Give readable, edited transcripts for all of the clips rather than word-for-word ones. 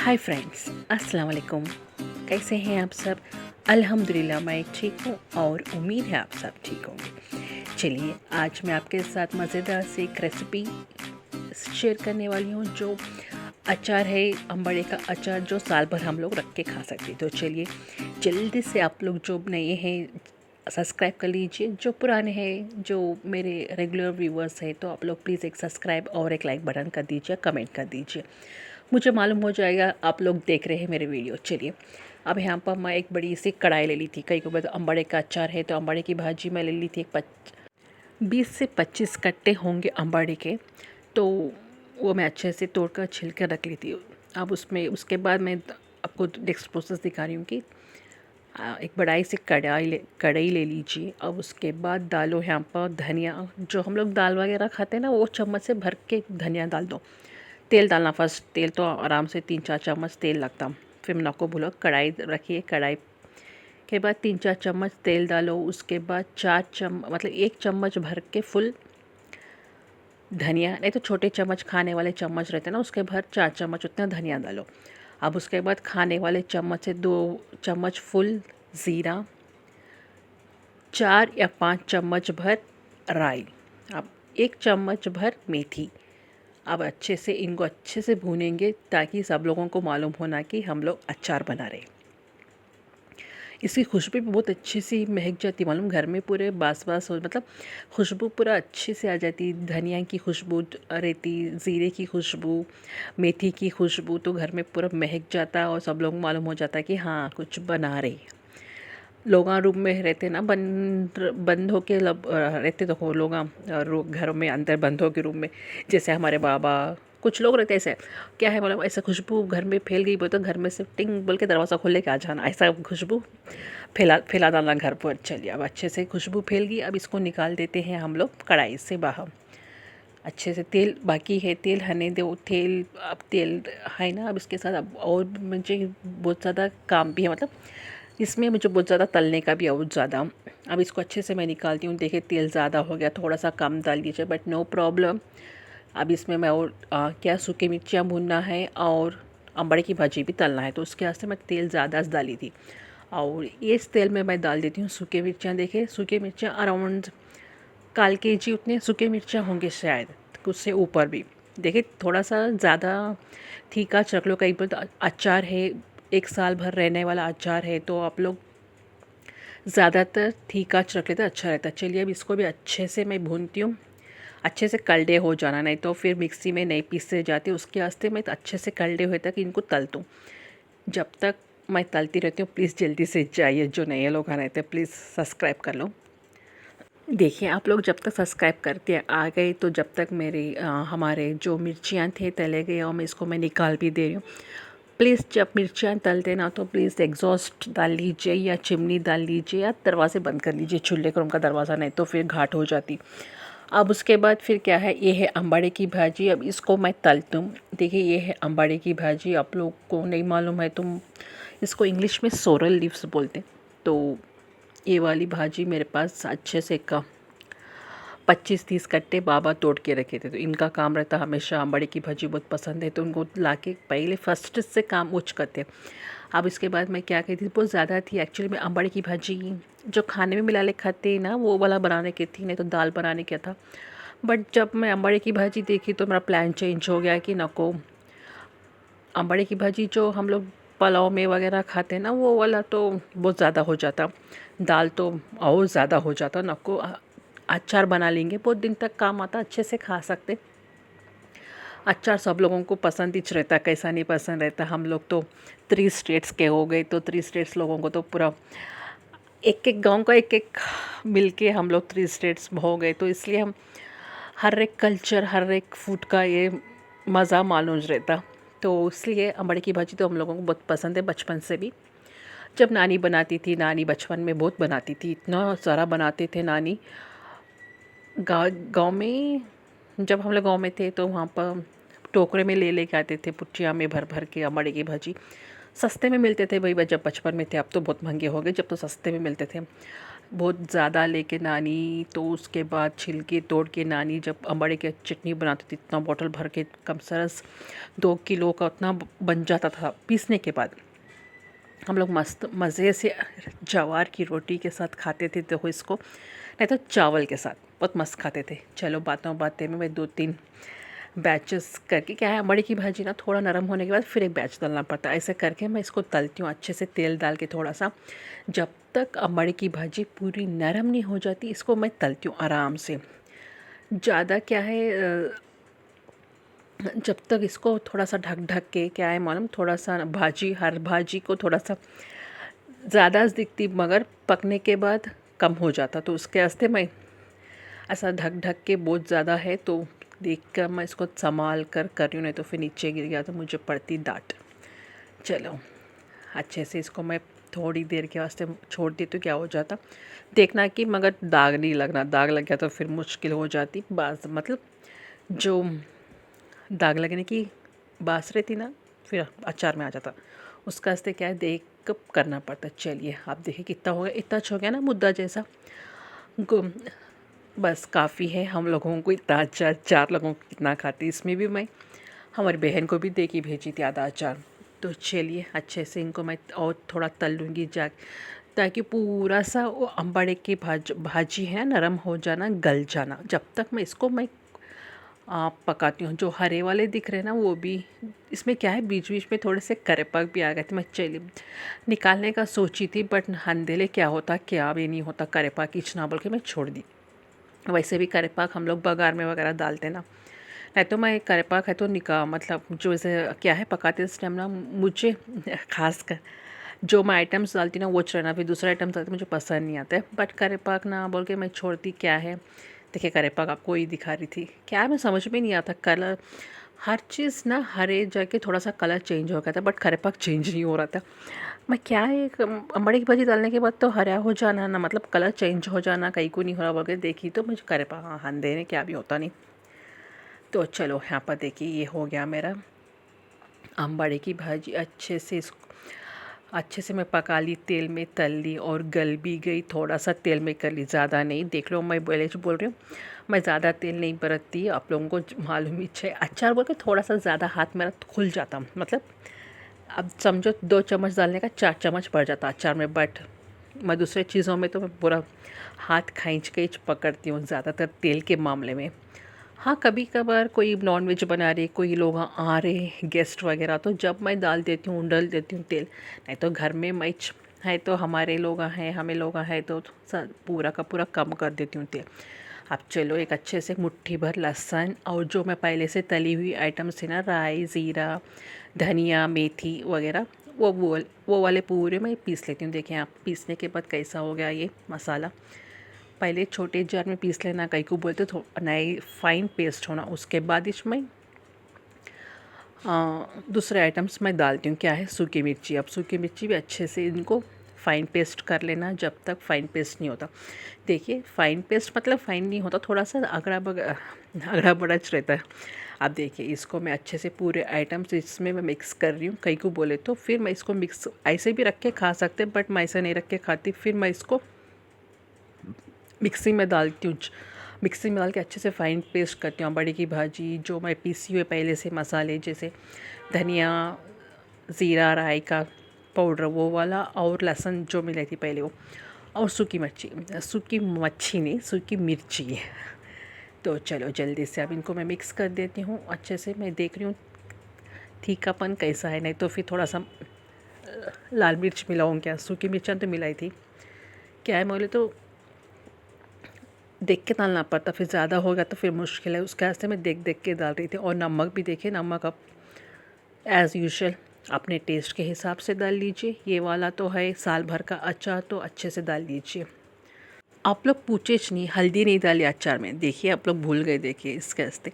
Hi friends, अस्सलाम वालेकुम। कैसे हैं आप सब? अल्हम्दुलिल्लाह मैं ठीक हूँ और उम्मीद है आप सब ठीक होंगे। चलिए, आज मैं आपके साथ मज़ेदार सी एक रेसिपी शेयर करने वाली हूँ जो अचार है, अम्बड़े का अचार जो साल भर हम लोग रख के खा सकते हैं। तो चलिए जल्दी से आप लोग जो नए हैं सब्सक्राइब कर लीजिए, जो पुराने हैं जो मेरे रेगुलर व्यूवर्स हैं तो आप लोग प्लीज़ एक सब्सक्राइब और एक लाइक बटन कर दीजिए, कमेंट कर दीजिए, मुझे मालूम हो जाएगा आप लोग देख रहे हैं मेरे वीडियो। चलिए, अब यहाँ पर मैं एक बड़ी सी कढ़ाई ले ली थी। कई को तो अम्बड़े का अचार है तो अम्बड़े की भाजी मैं ले ली थी। 20 से 25 कट्टे होंगे अम्बड़े के, तो वो मैं अच्छे से तोड़ कर छिल कर रख ली थी। अब उसमें उसके बाद मैं आपको नेक्स्ट प्रोसेस दिखा रही हूँ कि एक बड़ाई से कढ़ाई ले लीजिए। अब उसके बाद डालो यहाँ पर धनिया, जो हम लोग दाल वगैरह खाते हैं ना, वो चम्मच से भर के धनिया डाल दो। तेल डालना फर्स्ट, तेल तो आराम से 3-4 चम्मच तेल लगता। फिर नको भूलो, कढ़ाई रखिए। कढ़ाई के बाद 3-4 चम्मच तेल डालो। उसके बाद 1 चम्मच भर के फुल धनिया, नहीं तो छोटे चम्मच खाने वाले चम्मच रहते हैं ना, उसके भर 4 चम्मच उतना धनिया डालो। अब उसके बाद खाने वाले चम्मच से 2 चम्मच फुल ज़ीरा, 4 या 5 चम्मच भर राई, अब 1 चम्मच भर मेथी। अब अच्छे से इनको अच्छे से भूनेंगे ताकि सब लोगों को मालूम होना कि हम लोग अचार बना रहे। इसकी खुशबू भी बहुत अच्छी सी महक जाती, मालूम घर में पूरे बास हो, मतलब खुशबू पूरा अच्छे से आ जाती। धनिया की खुशबू रहती, ज़ीरे की खुशबू, मेथी की खुशबू, तो घर में पूरा महक जाता और सब लोग मालूम हो जाता कि हाँ कुछ बना रहे। लोग रूम में रहते ना, बंद होके रहते तो हो लोग घरों में अंदर बंद होके रूम में, जैसे हमारे बाबा कुछ लोग रहते ऐसे। क्या है मतलब, ऐसा खुशबू घर में फैल गई बोल तो घर में से टिंग बोल के दरवाज़ा खोल के आ जाना, ऐसा खुशबू फैला फैला डालना घर पर। चलिए, अब अच्छे से खुशबू फैल गई। अब इसको निकाल देते हैं हम लोग कढ़ाई से बाहर। अच्छे से तेल बाकी है, तेल हने दो। तेल अब तेल है ना, अब इसके साथ अब और मुझे बहुत ज़्यादा काम भी है, मतलब इसमें मुझे बहुत ज़्यादा तलने का भी और ज़्यादा। अब इसको अच्छे से मैं निकालती हूँ। देखिए तेल ज़्यादा हो गया, थोड़ा सा कम डाल दीजिए, बट नो प्रॉब्लम। अब इसमें मैं और क्या सूखी मिर्चियाँ भूनना है और अम्बड़े की भाजी भी तलना है, तो उसके वास्ते मैं तेल ज़्यादा डाली थी। और इस तेल में मैं डाल देती हूँ सूखे मिर्चियाँ। देखिए सूखे मिर्चियाँ अराउंड 1/4 kg उतने सूखे मिर्चियाँ होंगे शायद, उससे ऊपर भी। देखिए थोड़ा सा ज़्यादा तीखा रख लो, कहीं पर तो अचार है, 1 साल भर रहने वाला अचार है, तो आप लोग ज़्यादातर तीखा रख लेते अच्छा रहता है। चलिए, अब इसको भी अच्छे से मैं भूनती हूँ। अच्छे से कलडे हो जाना, नहीं तो फिर मिक्सी में नहीं पीसे जाते, उसके वास्ते मैं अच्छे से कलडे हुए तक इनको तल दूँ। जब तक मैं तलती रहती हूँ, प्लीज़ जल्दी से जाइए, जो नए लोग आ रहते हैं प्लीज़ सब्सक्राइब कर लो। देखिए आप लोग जब तक सब्सक्राइब करते आ गए, तो जब तक हमारे जो मिर्चियाँ थे तले गए, और मैं निकाल भी दे रही हूँ। प्लीज़ जब मिर्चियाँ तलते ना, तो प्लीज़ एग्जॉस्ट डाल लीजिए या चिमनी डाल लीजिए या दरवाजे बंद कर लीजिए, चूल्हे का रूम का दरवाज़ा, नहीं तो फिर घाट हो जाती। अब उसके बाद फिर क्या है, ये है अम्बाड़े की भाजी। अब इसको मैं तलती हूँ। देखिए ये है अम्बाड़े की भाजी, आप लोग को नहीं मालूम है तो इसको इंग्लिश में सोरल लीव्स बोलते हैं। तो ये वाली भाजी मेरे पास अच्छे से का 25-30 कट्टे बाबा तोड़ के रखे थे, तो इनका काम रहता हमेशा, अम्बड़े की भाजी बहुत पसंद है तो उनको ला के पहले फर्स्ट से काम उच करते। अब इसके बाद मैं क्या कहती थी, बहुत ज़्यादा थी एक्चुअली। मैं अम्बड़े की भाजी जो खाने में मिला ले खाते हैं ना, वो वाला बनाने की थी, नहीं तो दाल बनाने का था। बट जब मैं अम्बड़े की भाजी देखी तो मेरा प्लान चेंज हो गया कि नको, अम्बड़े की भाजी जो हम लोग पुलाव में वगैरह खाते हैं ना, वो वाला तो बहुत ज़्यादा हो जाता, दाल तो और ज़्यादा हो जाता। नको, अचार बना लेंगे, बहुत दिन तक काम आता, अच्छे से खा सकते। अचार सब लोगों को पसंद ही रहता, कैसा नहीं पसंद रहता। हम लोग तो 3 स्टेट्स के हो गए, तो 3 स्टेट्स लोगों को तो पूरा एक एक गांव का एक एक मिल के हम लोग 3 स्टेट्स हो गए, तो इसलिए हम हर एक कल्चर, हर एक फूड का ये मज़ा मालूम रहता। तो इसलिए अम्बड़े की भाजी तो हम लोगों को बहुत पसंद है बचपन से भी। जब नानी बनाती थी, नानी बचपन में बहुत बनाती थी, इतना सारा बनाते थे नानी। गाँव में जब हम लोग गाँव में थे तो वहाँ पर टोकरे में ले लेके आते थे, पुट्ठिया में भर भर के अम्बड़े की भाजी। सस्ते में मिलते थे भाई, जब बचपन में थे, अब तो बहुत महंगे हो गए, जब तो सस्ते में मिलते थे। बहुत ज़्यादा लेके नानी, तो उसके बाद छिलके तोड़ के नानी जब अम्बड़े की चटनी बनाती थी, इतना बॉटल भर के कम सरस 2 किलो का उतना बन जाता था। पीसने के बाद हम लोग मस्त मज़े से जवार की रोटी के साथ खाते थे, तो इसको नहीं तो चावल के साथ बहुत मस्त खाते थे। चलो बातों बातें में मैं 2-3 बैचेस करके, क्या है अम्बड़ी की भाजी ना थोड़ा नरम होने के बाद फिर एक बैच तलना पड़ता है, ऐसे करके मैं इसको तलती हूँ अच्छे से तेल डाल के थोड़ा सा। जब तक अम्बड़ी की भाजी पूरी नरम नहीं हो जाती, इसको मैं तलती हूँ आराम से। ज़्यादा क्या है जब तक इसको थोड़ा सा ढक ढक के, क्या है मालूम, थोड़ा सा भाजी, हर भाजी को थोड़ा सा ज़्यादा दिखती मगर पकने के बाद कम हो जाता, तो उसके वास्ते मैं ऐसा ढक ढक के, बहुत ज़्यादा है तो देख कर मैं इसको संभाल कर रही हूँ, नहीं तो फिर नीचे गिर गया तो मुझे पड़ती डांट। चलो अच्छे से इसको मैं थोड़ी देर के वास्ते छोड़ दी तो क्या हो जाता, देखना कि मगर दाग नहीं लगना, दाग लग गया तो फिर मुश्किल हो जाती। बास मतलब जो दाग लगने की बास रहती ना, फिर अचार में आ जाता, उसका वास्ते क्या है देख कर करना पड़ता। चलिए आप देखिए कितना हो गया, इतना अच्छा हो गया ना मुद्दा जैसा। बस काफ़ी है हम लोगों को, इतना अचार 4 लोगों को कितना खाती, इसमें भी मैं हमारी बहन को भी दे के भेजी थी आधा अचार। तो चलिए अच्छे से इनको मैं और थोड़ा तल लूँगी जा, ताकि पूरा सा वो अम्बड़े की भाजी है नरम हो जाना, गल जाना। जब तक मैं इसको पकाती हूँ। जो हरे वाले दिख रहे हैं ना, वो भी इसमें क्या है बीच बीच में थोड़े से करेपक भी आ गए थे। मैं चलिए निकालने का सोची थी, बट अंधेले क्या होता क्या भी नहीं होता, करेपक इचना बोल के मैं छोड़ दी। वैसे भी करेपाक हम लोग बघार में वगैरह डालते ना, नहीं तो मैं करेपाक है तो मतलब जो ऐसे क्या है पकाते इस टाइम ना, मुझे खास कर जो मैं आइटम्स डालती ना वो चढ़ना, फिर दूसरा आइटम्स डालती मुझे पसंद नहीं आता है। बट करेपाक ना बोल के मैं छोड़ती, क्या है देखिए करेपाक आपको ही दिखा रही थी, क्या है मैं समझ में नहीं आता, कलर हर चीज़ ना हरे जाके थोड़ा सा कलर चेंज हो गया था, बट करेपाक चेंज नहीं हो रहा था। मैं क्या है अम्बड़ी की भाजी डालने के बाद तो हरा हो जाना ना, मतलब कलर चेंज हो जाना, कहीं को नहीं हो रहा वगैरह, देखी तो मुझे करेपाक हाँ देने क्या भी होता नहीं। तो चलो यहाँ पर देखिए ये हो गया मेरा अम्बड़ी की भाजी। अच्छे से मैं पका ली, तेल में तल ली और गल भी गई। थोड़ा सा तेल में कर ली, ज़्यादा नहीं। देख लो मैं पहले जो बोल रही हूँ, मैं ज़्यादा तेल नहीं बरतती, आप लोगों को मालूम ही है। अचार बोल के थोड़ा सा ज़्यादा हाथ मेरा खुल जाता, मतलब अब समझो 2 चम्मच डालने का 4 चम्मच पड़ जाता अचार में। बट मैं दूसरे चीज़ों में तो मैं पूरा हाथ खींच खींच पकड़ती हूँ, ज़्यादातर तेल के मामले में। हाँ कभी कभार कोई नॉन वेज बना रहे, कोई लोग आ रहे गेस्ट वगैरह, तो जब मैं डाल देती हूँ, डाल देती हूँ तेल। नहीं तो घर में मैं है तो हमारे लोग हैं, हमें लोग हैं तो पूरा का पूरा कम कर देती हूँ तेल। अब चलो एक अच्छे से मुट्ठी भर लहसुन और जो मैं पहले से तली हुई आइटम्स थी ना, राई, ज़ीरा, धनिया, मेथी वगैरह, वो वाले पूरे मैं पीस लेती हूँ। देखें आप पीसने के बाद कैसा हो गया ये मसाला। पहले छोटे जार में पीस लेना, कई को बोलते तो नए फाइन पेस्ट होना। उसके बाद इसमें दूसरे आइटम्स मैं डालती हूँ, क्या है सूखी मिर्ची। अब सूखी मिर्ची भी अच्छे से इनको फ़ाइन पेस्ट कर लेना, जब तक फ़ाइन पेस्ट नहीं होता। देखिए फ़ाइन पेस्ट मतलब फ़ाइन नहीं होता, थोड़ा सा अगड़ा बड़च रहता है। अब देखिए इसको मैं अच्छे से पूरे आइटम्स इसमें मैं मिक्स कर रही हूँ। कई को बोले तो फिर मैं इसको मिक्स ऐसे भी रख के खा सकते, बट मैं ऐसे नहीं रख के खाती। फिर मैं इसको मिक्सी में डालती हूँ, मिक्सी में डाल के अच्छे से फ़ाइन पेस्ट करती हूँ। बड़ी की भाजी जो मैं पीसी हुए पहले से मसाले, जैसे धनिया, ज़ीरा, राई का पाउडर वो वाला, और लहसुन जो मिलाई थी पहले वो, और सूखी मच्छी नहीं सूखी मिर्ची। तो चलो जल्दी से अब इनको मैं मिक्स कर देती हूँ अच्छे से। मैं देख रही हूँ तीखापन कैसा है, नहीं तो फिर थोड़ा सा लाल मिर्च मिलाऊँ क्या, सूखी मिर्चा तो मिलाई थी, क्या है बोले तो देख के डालना पड़ता, फिर ज़्यादा हो गया तो फिर मुश्किल है। उसके वास्ते मैं देख देख के डाल रही थी। और नमक भी देखिए, नमक अब एज़ यूजुअल अपने टेस्ट के हिसाब से डाल लीजिए। ये वाला तो है साल भर का अचार, तो अच्छे से डाल लीजिए। आप लोग पूछे नहीं, हल्दी नहीं डाली अचार में, देखिए आप लोग भूल गए। देखिए इसके वास्ते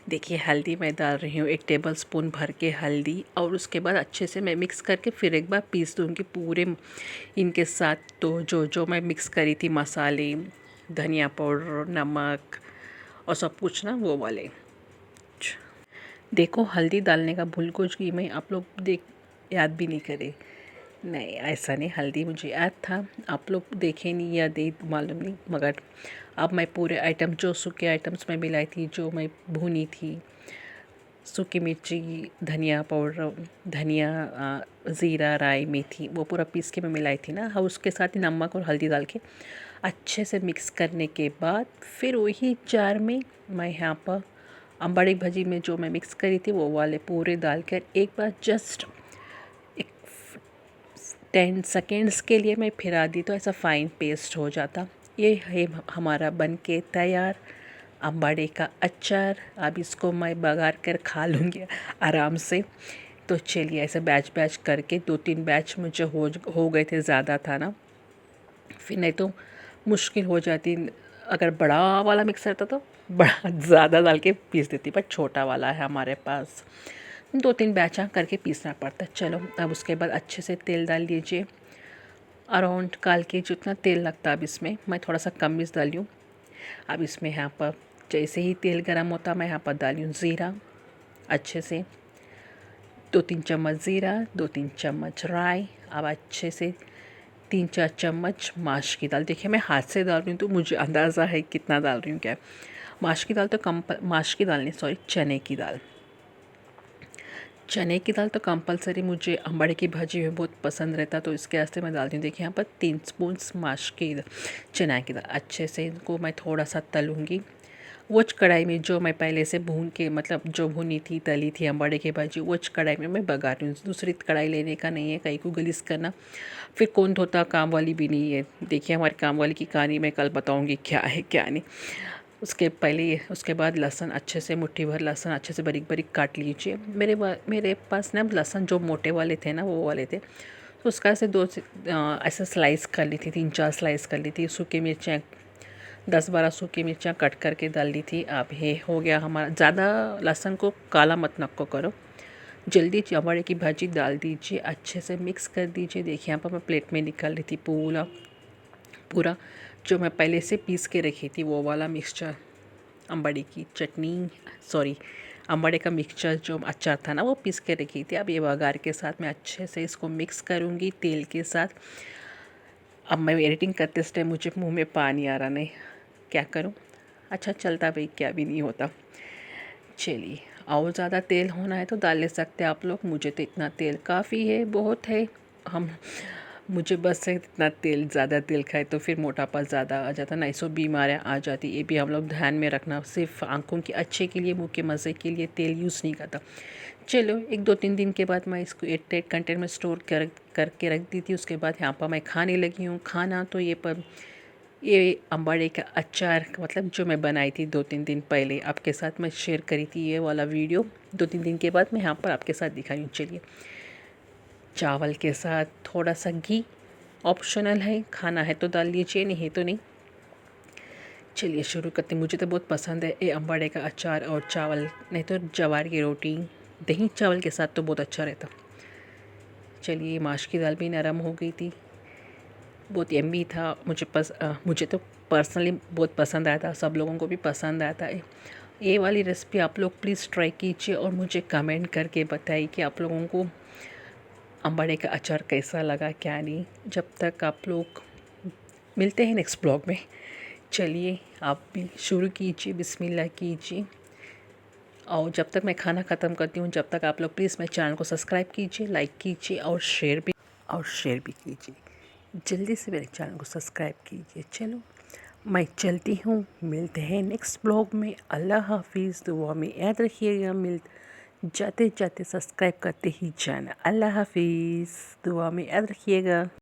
देखिए हल्दी मैं डाल रही हूँ 1 टेबल स्पून भर के हल्दी, और उसके बाद अच्छे से मैं मिक्स करके फिर एक बार पीस दूँगी पूरे इनके साथ। तो जो जो मैं मिक्स करी थी मसाले, धनिया पाउडर, नमक और सब कुछ ना, वो वाले देखो हल्दी डालने का भूल कुछ की मैं, आप लोग देख याद भी नहीं करे। नहीं, ऐसा नहीं, हल्दी मुझे याद था, आप लोग देखे नहीं या दे मालूम नहीं, मगर अब मैं पूरे आइटम जो सूखे आइटम्स मैं मिलाई थी, जो मैं भूनी थी, सूखी मिर्ची, धनिया पाउडर, धनिया, ज़ीरा, राई, मेथी, वो पूरा पीस के मैं मिलाई थी ना, हाँ उसके साथ ही नमक और हल्दी डाल के अच्छे से मिक्स करने के बाद फिर वही जार में मैं यहाँ पर अम्बाड़ी भाजी में जो मैं मिक्स करी थी वो वाले पूरे डाल कर एक बार जस्ट 10 सेकेंड्स के लिए मैं फिरा दी तो ऐसा फ़ाइन पेस्ट हो जाता। ये है हमारा बन के तैयार अम्बाड़े का अचार। अब इसको मैं बघार कर खा लूँगी आराम से। तो चलिए ऐसे बैच बैच करके 2-3 बैच मुझे हो गए थे, ज़्यादा था ना, फिर नहीं तो मुश्किल हो जाती। अगर बड़ा वाला मिक्सर था तो बड़ा ज़्यादा डाल के पीस देती, पर छोटा वाला है हमारे पास, 2-3 बैचा करके पीसना पड़ता है। चलो अब उसके बाद अच्छे से तेल डाल दीजिए, अराउंड काल के जितना तेल लगता है। अब इसमें मैं थोड़ा सा कम मिर्च डाली हूँ। अब इसमें यहाँ पर जैसे ही तेल गर्म होता मैं यहाँ पर डाली हूँ ज़ीरा, अच्छे से 2-3 चम्मच ज़ीरा, 2-3 चम्मच राई। अब अच्छे से 3-4 चम्मच माश की दाल। देखिए मैं हाथ से डाल रही हूँ तो मुझे अंदाज़ा है कितना डाल रही हूँ क्या। माश की दाल तो माश की दाल नहीं, सॉरी, चने की दाल। चने की दाल तो कंपलसरी मुझे अम्बाड़े की भाजी में बहुत पसंद रहता, तो इसके वास्ते मैं डालती हूँ। देखिए यहाँ पर 3 स्पून माश की चना की दाल। अच्छे से इनको मैं थोड़ा सा तलूँगी वो कढ़ाई में जो मैं पहले से भून के, मतलब जो भुनी थी तली थी अम्बाड़े की भाजी, वो कढ़ाई में मैं बघार रही हूँ। दूसरी कढ़ाई लेने का नहीं है, कहीं को गलीस करना, फिर कौन धोता, काम वाली भी नहीं है। देखिए हमारे काम वाली की कहानी मैं कल बताऊँगी क्या है क्या नहीं। उसके बाद लहसुन अच्छे से, मुट्ठी भर लहसुन अच्छे से बारीक बारीक काट लीजिए। मेरे पास ना लहसुन जो मोटे वाले थे ना, वो वाले थे, तो उसका ऐसे ऐसे स्लाइस कर ली थी, 3-4 स्लाइस कर ली थी। सूखी मिर्चें 10-12 सूखी मिर्चें कट करके डाल दी थी। अब ये हो गया हमारा। ज़्यादा लहसुन को काला मत नक्को करो, जल्दी अम्बाड़े की भाजी डाल दीजिए, अच्छे से मिक्स कर दीजिए। देखिए यहाँ पर मैं प्लेट में निकाल रही थी पूरा जो मैं पहले से पीस के रखी थी वो वाला मिक्सचर, अम्बाड़ी की चटनी, सॉरी, अम्बाड़े का मिक्सचर जो अचार था ना वो पीस के रखी थी। अब ये बघार के साथ मैं अच्छे से इसको मिक्स करूँगी तेल के साथ। अब मैं एडिटिंग करते इस टाइम मुझे मुंह में पानी आ रहा, नहीं क्या करूँ, अच्छा चलता भाई, क्या भी नहीं होता। चलिए और ज़्यादा तेल होना है तो डाल ले सकते हैं आप लोग, मुझे तो इतना तेल काफ़ी है, बहुत है। हम मुझे बस है इतना तेल, ज़्यादा तेल खाए तो फिर मोटापा ज़्यादा आ जाता, नहीं सो बीमारियाँ आ जाती। ये भी हम लोग ध्यान में रखना, सिर्फ आंखों के अच्छे के लिए, मुँह के मज़े के लिए तेल यूज़ नहीं करता। चलो 1-2-3 दिन के बाद मैं इसको एयर टाइट कंटेनर में स्टोर करके रख दी थी। उसके बाद यहाँ पर मैं खाने लगी हूँ खाना। तो ये अम्बाड़े का अचार, मतलब जो मैं बनाई थी 2-3 दिन पहले, आपके साथ मैं शेयर करी थी ये वाला वीडियो। 2-3 दिन के बाद मैं यहाँ पर आपके साथ दिखाई हूँ। चलिए चावल के साथ थोड़ा सा घी ऑप्शनल है, खाना है तो डाल लीजिए, नहीं है तो नहीं। चलिए शुरू करते हैं। मुझे तो बहुत पसंद है ये अम्बाड़े का अचार और चावल, नहीं तो ज्वार की रोटी दही चावल के साथ तो बहुत अच्छा रहता। चलिए माश की दाल भी नरम हो गई थी, बहुत यम्मी था। मुझे तो पर्सनली बहुत पसंद आया था, सब लोगों को भी पसंद आया था। ये वाली रेसिपी आप लोग प्लीज़ ट्राई कीजिए और मुझे कमेंट करके बताइए कि आप लोगों को अम्बाड़े का अचार कैसा लगा क्या नहीं। जब तक आप लोग मिलते हैं नेक्स्ट ब्लॉग में। चलिए आप भी शुरू कीजिए, बिस्मिल्लाह कीजिए। और जब तक मैं खाना ख़त्म करती हूँ, जब तक आप लोग प्लीज़ मेरे चैनल को सब्सक्राइब कीजिए, लाइक कीजिए और शेयर भी कीजिए। जल्दी से मेरे चैनल को सब्सक्राइब कीजिए। चलो मैं चलती हूँ, मिलते हैं नेक्स्ट ब्लॉग में। अल्लाह हाफिज़, दुआ में याद रखिएगा। जाते जाते सब्सक्राइब करते ही जाना। अल्लाह हाफिज़, दुआ में याद रखिएगा।